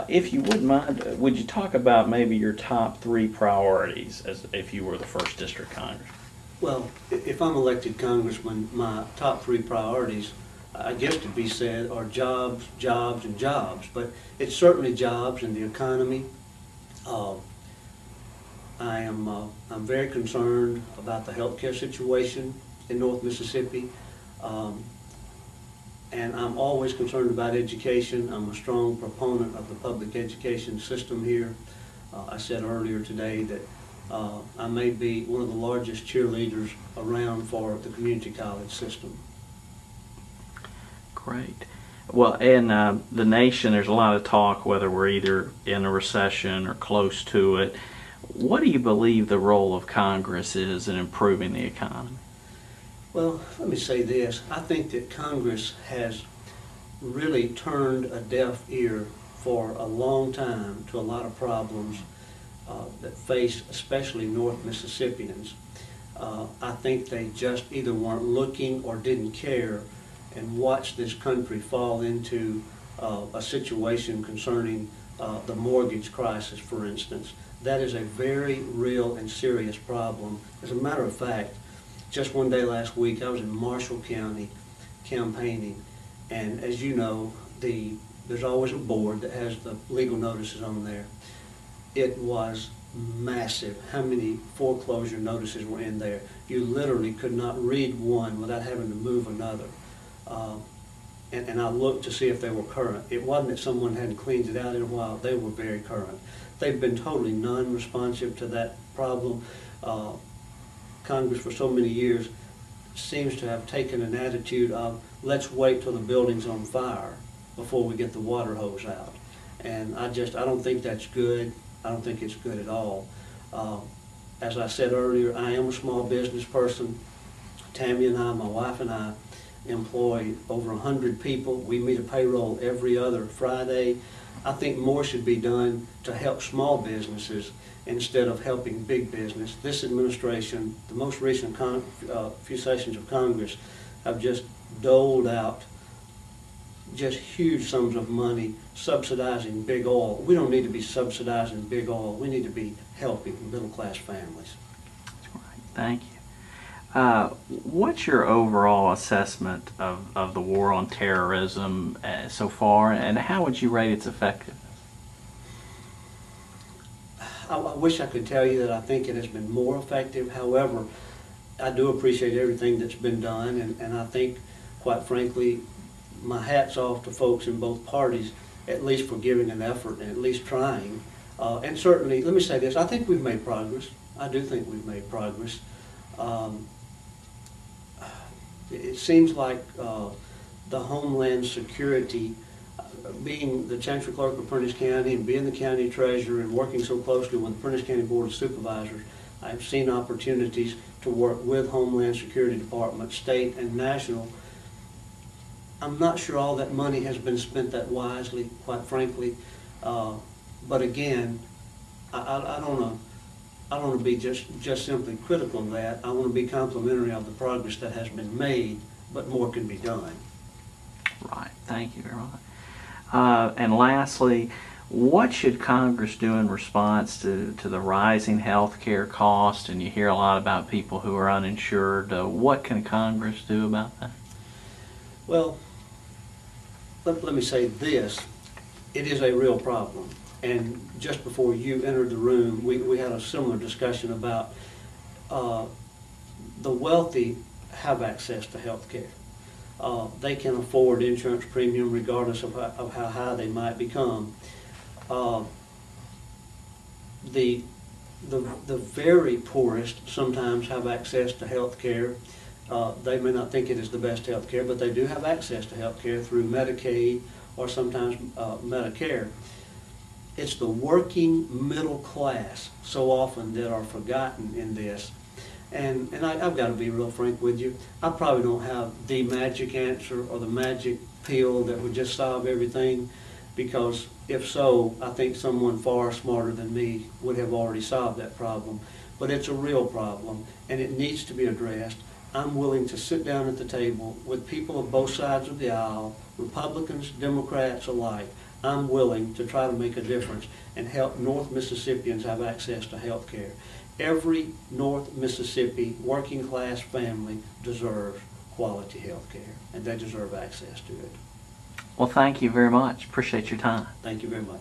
If you wouldn't mind, would you talk about maybe your top three priorities as if you were the first district congressman? Well, if I'm elected congressman, my top three priorities, I guess to be said, are jobs, jobs, and jobs. But it's certainly jobs and the economy. Uh, I'm very concerned about the healthcare situation in North Mississippi. And I'm always concerned about education. I'm a strong proponent of the public education system here. I said earlier today that I may be one of the largest cheerleaders around for the community college system. Great. Well, in the nation, there's a lot of talk whether we're either in a recession or close to it. What do you believe the role of Congress is in improving the economy? Well, let me say this. I think that Congress has really turned a deaf ear for a long time to a lot of problems that face especially North Mississippians. I think they just either weren't looking or didn't care and watched this country fall into a situation concerning the mortgage crisis, for instance. That is a very real and serious problem. As a matter of fact, just one day last week, I was in Marshall County campaigning, and as you know, there's always a board that has the legal notices on there. It was massive how many foreclosure notices were in there. You literally could not read one without having to move another. And I looked to see if they were current. It wasn't that someone hadn't cleaned it out in a while. They were very current. They've been totally non-responsive to that problem. Congress for so many years seems to have taken an attitude of let's wait till the building's on fire before we get the water hose out. And I don't think that's good. I don't think it's good at all. As I said earlier, I am a small business person. Tammy and I, my wife and I, employ over 100 people. We meet a payroll every other Friday. I think more should be done to help small businesses instead of helping big business. This administration, the most recent few sessions of Congress, have just doled out just huge sums of money subsidizing big oil. We don't need to be subsidizing big oil. We need to be helping middle-class families. That's right. Thank you. What's your overall assessment of the war on terrorism so far, and how would you rate its effectiveness? I wish I could tell you that I think it has been more effective. However, I do appreciate everything that's been done, and I think, quite frankly, my hat's off to folks in both parties, at least for giving an effort and at least trying. And certainly, let me say this, I think we've made progress. I do think we've made progress. It seems like the Homeland Security, being the Chancery Clerk of Prentiss County and being the County Treasurer and working so closely with the Prentiss County Board of Supervisors, I've seen opportunities to work with Homeland Security Department, state and national. I'm not sure all that money has been spent that wisely, quite frankly. But again, I don't want to be just simply critical of that. I want to be complimentary of the progress that has been made, but more can be done. Right. Thank you very much. And lastly, what should Congress do in response to the rising health care cost? And you hear a lot about people who are uninsured. What can Congress do about that? Well, let me say this. It is a real problem. And just before you entered the room, we had a similar discussion about the wealthy have access to health care. They can afford insurance premium regardless of how high they might become. The very poorest sometimes have access to health care. They may not think it is the best health care, but they do have access to health care through Medicaid or sometimes Medicare. It's the working middle class so often that are forgotten in this. And I've got to be real frank with you. I probably don't have the magic answer or the magic pill that would just solve everything, because if so, I think someone far smarter than me would have already solved that problem. But it's a real problem, and it needs to be addressed. I'm willing to sit down at the table with people of both sides of the aisle, Republicans, Democrats alike. I'm willing to try to make a difference and help North Mississippians have access to health care. Every North Mississippi working class family deserves quality health care, and they deserve access to it. Well, thank you very much. Appreciate your time. Thank you very much.